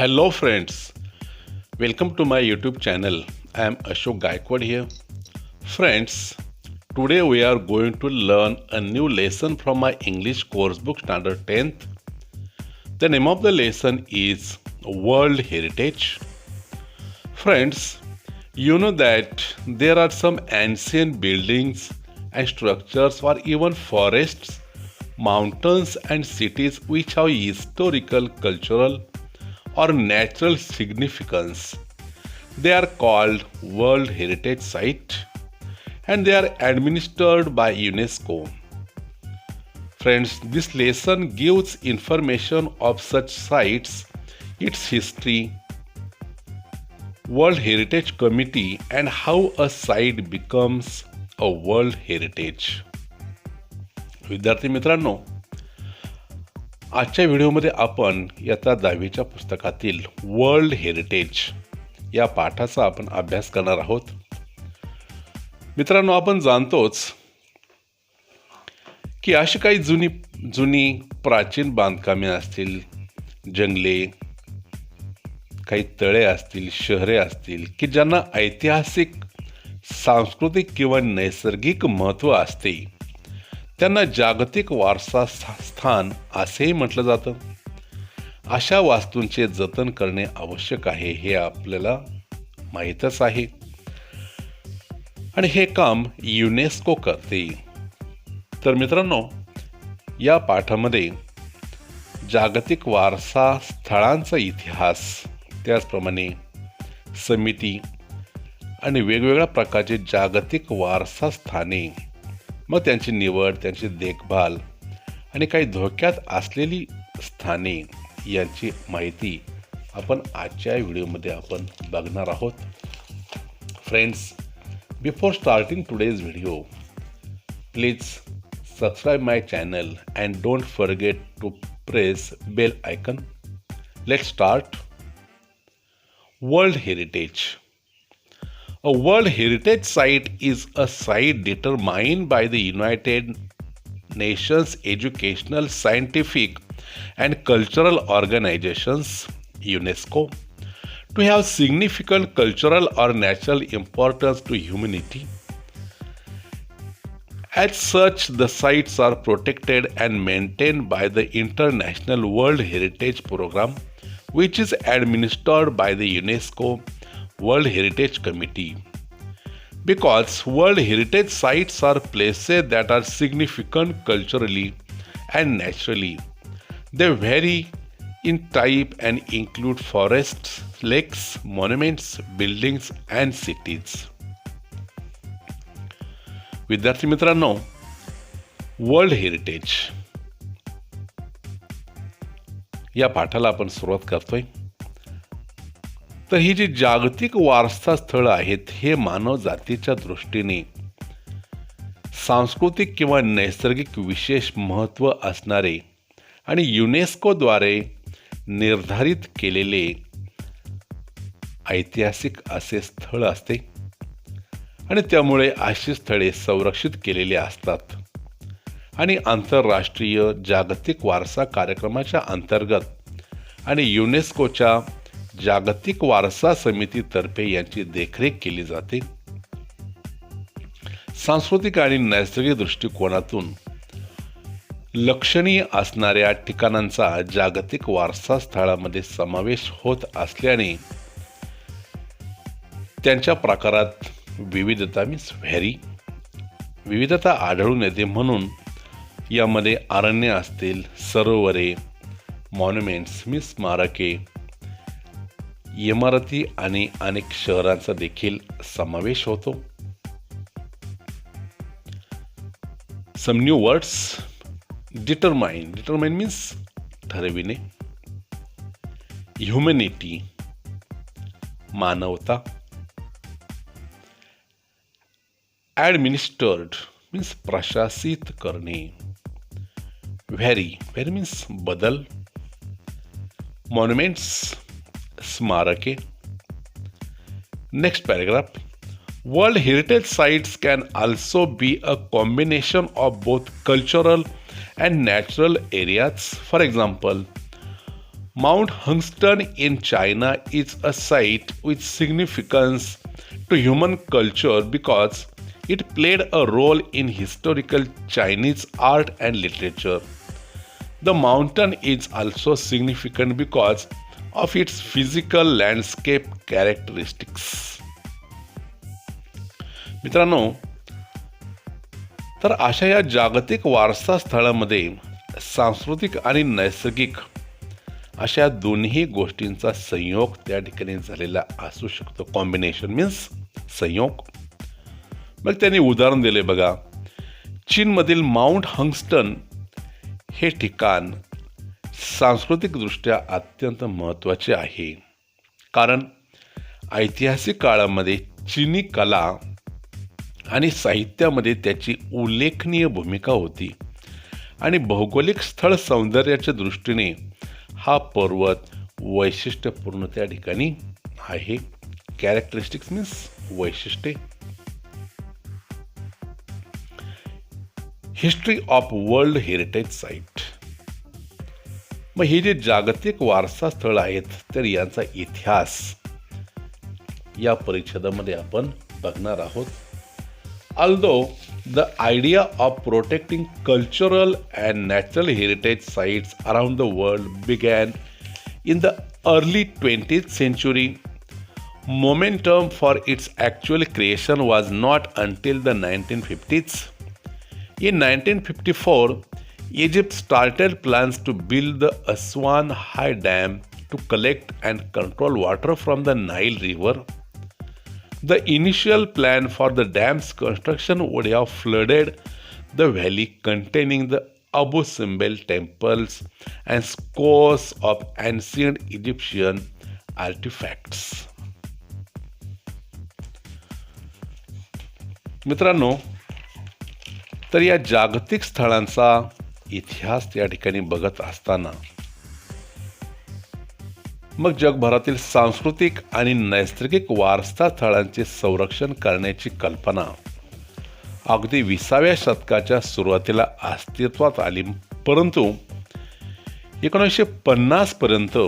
Hello friends, welcome to my YouTube channel. I am Ashok Gaikwad here. Friends, today we are going to learn a new lesson from my English course book Standard 10th. The name of the lesson is World Heritage. Friends, you know that there are some ancient buildings and structures or even forests, mountains and cities which have historical, cultural or natural significance. They are called World Heritage Site and they are administered by UNESCO. Friends, this lesson gives information of such sites, its history, World Heritage Committee and how a site becomes a World Heritage. विद्यार्थी मित्रांनो, आजच्या व्हिडिओमध्ये आपण इयत्ता 10वीच्या पुस्तकातील world heritage या पाठाचा आपण अभ्यास करणार आहोत. मित्रांनो, आपण जाणतोच की अशी काही जुनी प्राचीन बांधकामे असतील, जंगले, काही तळे असतील, शहरे असतील की ज्यांना ऐतिहासिक, सांस्कृतिक किंवा नैसर्गिक महत्त्व असते, त्यांना जागतिक वारसा स्थान असेही म्हटलं जातं. अशा वास्तूंचे जतन करणे आवश्यक आहे हे आपल्याला माहीतच आहे आणि हे काम युनेस्को करते. तर मित्रांनो, या पाठामध्ये जागतिक वारसा स्थळांचा इतिहास, त्याचप्रमाणे समिती आणि वेगवेगळ्या प्रकारचे जागतिक वारसा स्थाने, मग त्यांची निवड, त्यांची देखभाल आणि काही धोक्यात असलेली स्थाने यांची माहिती आपण आजच्या व्हिडिओमध्ये आपण बघणार आहोत. Friends, before starting today's video, please subscribe my channel and don't forget to press bell icon. Let's start. World Heritage. A World Heritage Site is a site determined by the United Nations Educational, Scientific and Cultural Organizations, UNESCO, to have significant cultural or natural importance to humanity. As such, the sites are protected and maintained by the International World Heritage Program, which is administered by the UNESCO World Heritage Committee. Because World Heritage sites are places that are significant culturally and naturally, they vary in type and include forests, lakes, monuments, buildings, and cities. विद्यार्थी मित्रांनो, world heritage या पाठाला आपण सुरुवात करतोय. तर ही जी जागतिक वारसा स्थळ आहेत, हे मानव जातीच्या दृष्टीने सांस्कृतिक किंवा नैसर्गिक विशेष महत्त्व असणारे आणि युनेस्कोद्वारे निर्धारित केलेले ऐतिहासिक असे स्थळ असते आणि त्यामुळे अशी स्थळे संरक्षित केलेली असतात आणि आंतरराष्ट्रीय जागतिक वारसा कार्यक्रमाच्या अंतर्गत आणि युनेस्कोच्या जागतिक वारसा समितीतर्फे यांची देखरेख केली जाते. सांस्कृतिक आणि नैसर्गिक दृष्टिकोनातून लक्षणीय असणाऱ्या ठिकाणांचा जागतिक वारसा स्थळामध्ये समावेश होत असल्याने त्यांच्या प्रकारात विविधता विविधता आढळून येते. म्हणून यामध्ये अरण्य असतील, सरोवरे, मॉन्युमेंट्स स्मारके, इमारती आणि अनेक शहरांचा देखील समावेश होतो. Some new words. Determine means ठरविणे. ह्युमॅनिटी मानवता. ॲडमिनिस्टर्ड मीन्स प्रशासित करणे. व्हेरी मीन्स बदल. मॉन्युमेंट्स स्मारके. Next paragraph. World heritage sites can also be a combination of both cultural and natural areas. For example, Mount Hungston in China is a site with significance to human culture because it played a role in historical Chinese art and literature. The mountain is also significant because of its physical landscape characteristics. मित्रांनो, तर अशा या जागतिक वारसा स्थळामध्ये सांस्कृतिक आणि नैसर्गिक अशा दोन्ही गोष्टींचा संयोग त्या ठिकाणी झालेला असू शकतो. कॉम्बिनेशन मीन्स संयोग. मग त्यांनी उदाहरण दिले बघा. चीनमधील माउंट हंगस्टन हे ठिकाण सांस्कृतिकदृष्ट्या अत्यंत महत्त्वाचे आहे, कारण ऐतिहासिक काळामध्ये चीनी कला आणि साहित्यामध्ये त्याची उल्लेखनीय भूमिका होती आणि भौगोलिक स्थळ सौंदर्याच्या दृष्टीने हा पर्वत वैशिष्ट्यपूर्ण त्या ठिकाणी आहे. कॅरेक्टरिस्टिक्स मीन्स वैशिष्ट्ये. History of world heritage site. मग हे जे जागतिक वारसा स्थळ आहेत तर यांचा इतिहास या परिच्छेदामध्ये आपण बघणार आहोत. Although the idea of protecting cultural and natural heritage sites around the world began in the early 20th century, momentum for its actual creation was not until the 1950s. In 1954, Egypt started plans to build the Aswan High Dam to collect and control water from the Nile River. The initial plan for the dam's construction would have flooded the valley containing the Abu Simbel temples and scores of ancient Egyptian artifacts. मित्रांनो, तर या जागतिक स्थळांचा इतिहास या ठिकाणी बघत असताना मग जगभरातील सांस्कृतिक आणि नैसर्गिक वारसा स्थळांचे संरक्षण करण्याची कल्पना अगदी 20व्या शतकाच्या सुरुवातीला अस्तित्वात आली, परंतु 1950 पर्यंत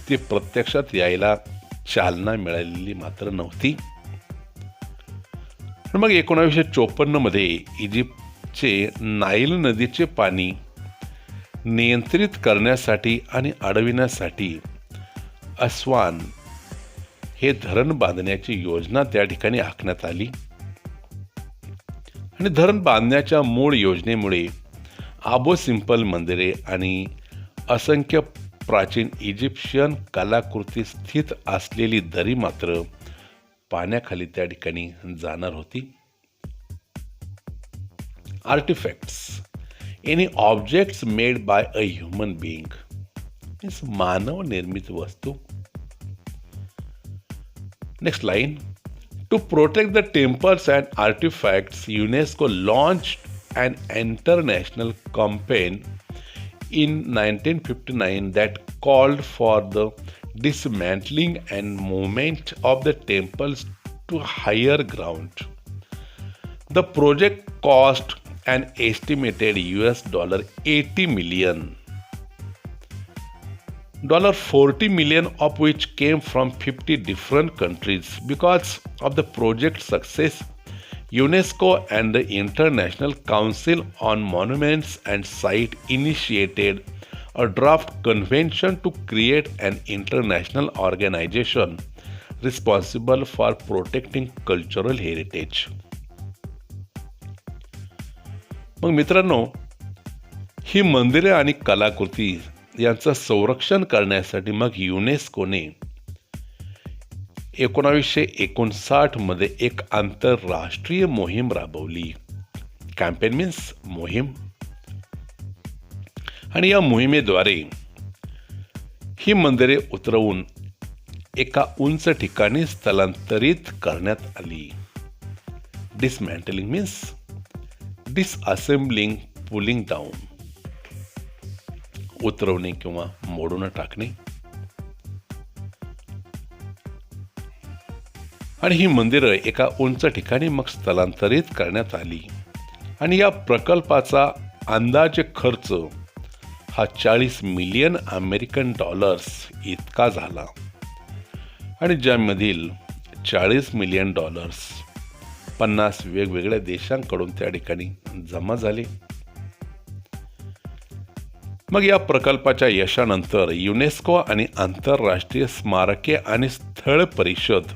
ती प्रत्यक्षात यायला चालना मिळालेली मात्र नव्हती. मग 1954 मध्ये इजिप्तचे नाईल नदीचे पाणी नियंत्रित करण्यासाठी आणि अडविण्यासाठी अस्वान हे धरण बांधण्याची योजना त्या ठिकाणी आखण्यात आली आणि धरण बांधण्याच्या मूळ योजनेमुळे आबो सिंपल मंदिरे आणि असंख्य प्राचीन इजिप्शियन कलाकृती स्थित असलेली दरी मात्र पाण्याखाली त्या ठिकाणी जाणार होती. Artefacts. Any objects made by a human being. मानव निर्मित वस्तू. Next line. To protect the temples and artifacts, UNESCO launched an international campaign in 1959 that called for the dismantling and movement of the temples to higher ground. The project cost an estimated $80 million. $40 million of which came from 50 different countries. Because of the project's success, UNESCO and the International Council on Monuments and Sites initiated a draft convention to create an international organization responsible for protecting cultural heritage. मग मित्रांनो, ही मंदिरे आणि कलाकृती यांचं संरक्षण करण्यासाठी मग युनेस्कोने 1959 मध्ये एक आंतरराष्ट्रीय मोहीम राबवली. कॅम्पेन मीन्स मोहीम. आणि या मोहिमेद्वारे ही मंदिरे उतरवून एका उंच ठिकाणी स्थलांतरित करण्यात आली. डिसमॅन्टलिंग मीन्स डिसअसेंबलिंग, पुलिंग डाऊन. उतरवणे किंवा मोडून टाकणे. आणि ही मंदिरं एका उंच ठिकाणी मग स्थलांतरित करण्यात आली आणि या प्रकल्पाचा अंदाजे खर्च हा 40 मिलियन अमेरिकन डॉलर्स इतका झाला आणि ज्यामधील 40 मिलियन डॉलर्स 50 वेगवेगळ्या देशांकडून त्या ठिकाणी जमा झाले. मग या प्रकल्पाच्या यशानंतर युनेस्को आणि आंतरराष्ट्रीय स्मारके आणि स्थळ परिषद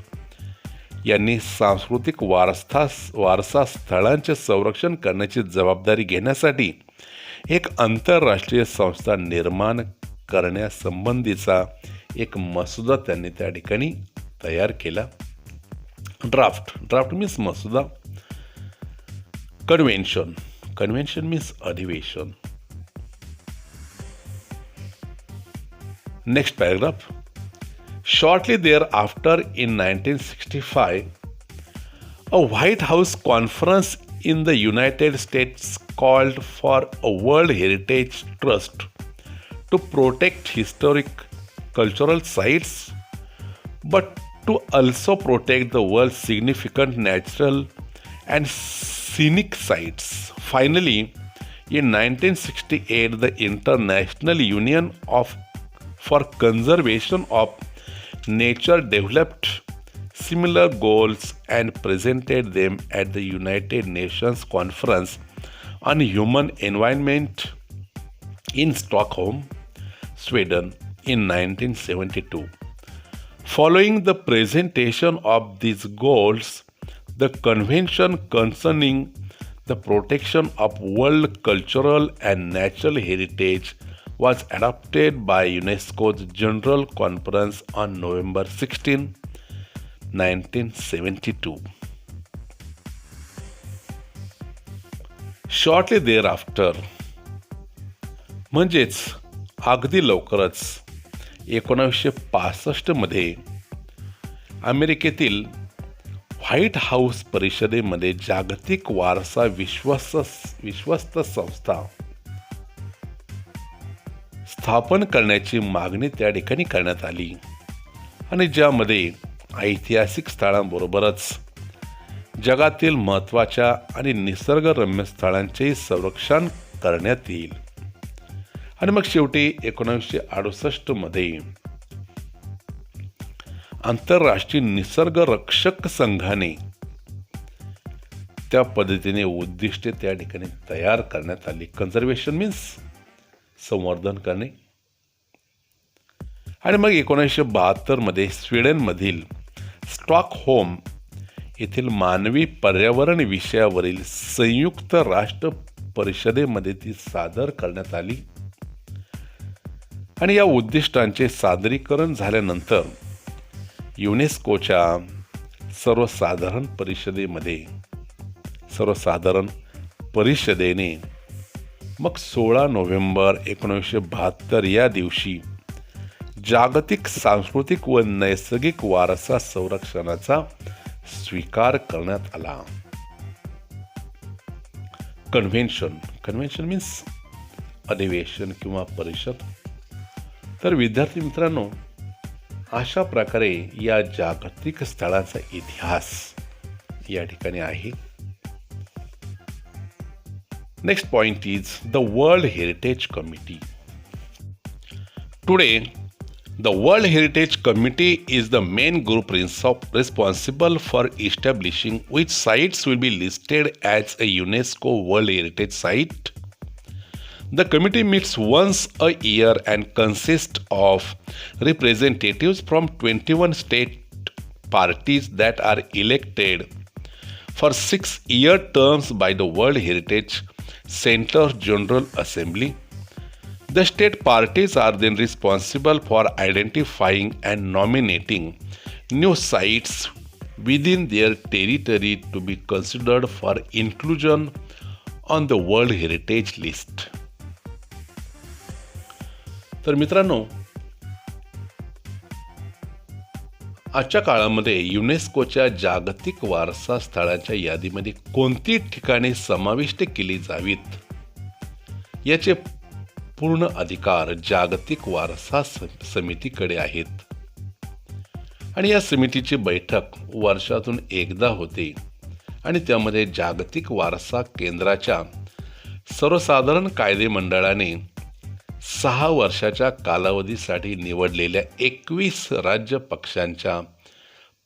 यांनी सांस्कृतिक वारसा स्थळांचे संरक्षण करण्याची जबाबदारी घेण्यासाठी एक आंतरराष्ट्रीय संस्था निर्माण करण्यासंबंधीचा एक मसुदा त्यांनी त्या ठिकाणी तयार केला. ड्राफ्ट मीन्स मसुदा. कन्व्हेन्शन मीन्स अधिवेशन. Next paragraph. Shortly thereafter, in 1965, a White House conference in the United States called for a World Heritage Trust to protect historic cultural sites, but to also protect the world's significant natural and scenic sites. Finally, in 1968, the International Union for Conservation of Nature developed similar goals and presented them at the United Nations Conference on Human Environment in Stockholm, Sweden in 1972. Following the presentation of these goals, the Convention concerning the protection of world cultural and natural heritage was adopted by UNESCO's General Conference on November 16, 1972. Shortly thereafter, म्हणजेच अगदी लवकरच 1965 मध्ये अमेरिकेतील white house परिषदेमध्ये जागतिक वारसा विश्वस्त संस्था स्थापन करण्याची मागणी त्या ठिकाणी करण्यात आली आणि ज्यामध्ये ऐतिहासिक स्थळांबरोबरच जगातील महत्त्वाच्या आणि निसर्गरम्य स्थळांचेही संरक्षण करण्यात येईल. आणि मग शेवटी 1968 मध्ये आंतरराष्ट्रीय निसर्ग रक्षक संघाने त्या पद्धतीने उद्दिष्टे त्या ठिकाणी तयार करण्यात आली. कन्झर्वेशन मीन्स संवर्धन करणे. आणि मग 1972 मध्ये स्वीडनमधील स्टॉकहोम येथील मानवी पर्यावरण विषयावरील संयुक्त राष्ट्र परिषदेमध्ये ती सादर करण्यात आली. आणि या उद्दिष्टांचे सादरीकरण झाल्यानंतर युनेस्कोच्या सर्वसाधारण परिषदेने मग 16 नोव्हेंबर 1972 या दिवशी जागतिक सांस्कृतिक व नैसर्गिक वारसा संरक्षणाचा स्वीकार करण्यात आला. कन्व्हेन्शन मीन्स अधिवेशन किंवा परिषद. तर विद्यार्थी मित्रांनो, अशा प्रकारे या जागतिक स्थळाचा इतिहास या ठिकाणी आहे. Next point is the World Heritage Committee. Today, the World Heritage Committee is the main group responsible for establishing which sites will be listed as a UNESCO World Heritage Site. The committee meets once a year and consists of representatives from 21 state parties that are elected for 6-year terms by the World Heritage Center General Assembly. The state parties are then responsible for identifying and nominating new sites within their territory to be considered for inclusion on the World Heritage List. तर मित्रांनो, आजच्या काळामध्ये युनेस्कोच्या जागतिक वारसा स्थळांच्या यादीमध्ये कोणती ठिकाणे समाविष्ट केली जावीत याचे पूर्ण अधिकार जागतिक वारसा समितीकडे आहेत. आणि या समितीची बैठक वर्षातून एकदा होते आणि त्यामध्ये जागतिक वारसा केंद्राच्या सर्वसाधारण कायदे मंडळाने 6 वर्षाच्या कालावधीसाठी निवडलेल्या 21 राज्य पक्षांच्या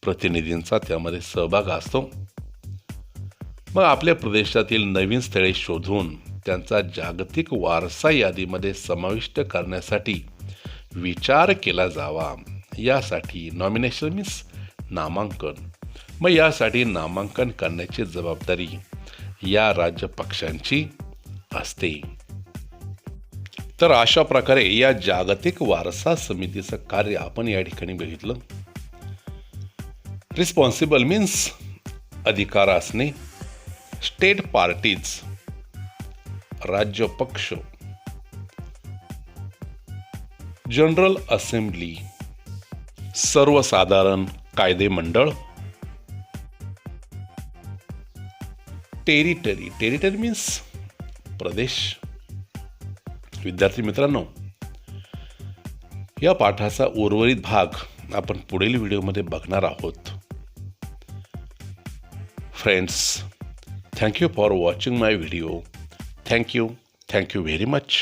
प्रतिनिधींचा त्यामध्ये सहभाग असतो. मग आपल्या प्रदेशातील नवीन स्थळे शोधून त्यांचा जागतिक वारसा यादीमध्ये समाविष्ट करण्यासाठी विचार केला जावा, यासाठी नॉमिनेशन मीन्स नामांकन. मग यासाठी नामांकन करण्याची जबाबदारी या राज्य पक्षांची असते. तर अशा प्रकारे या जागतिक वारसा समितीचं कार्य आपण या ठिकाणी बघितलं. रिस्पॉन्सिबल मीन्स अधिकार असणे, स्टेट पार्टीज राज्य पक्ष, जनरल असेंब्ली सर्वसाधारण कायदे मंडळ, टेरिटरी मीन्स प्रदेश. विद्यार्थी मित्रांनो, या पाठाचा उर्वरित भाग आपण पुढील व्हिडिओमध्ये बघणार आहोत. Friends, thank you for watching my video. Thank you very much.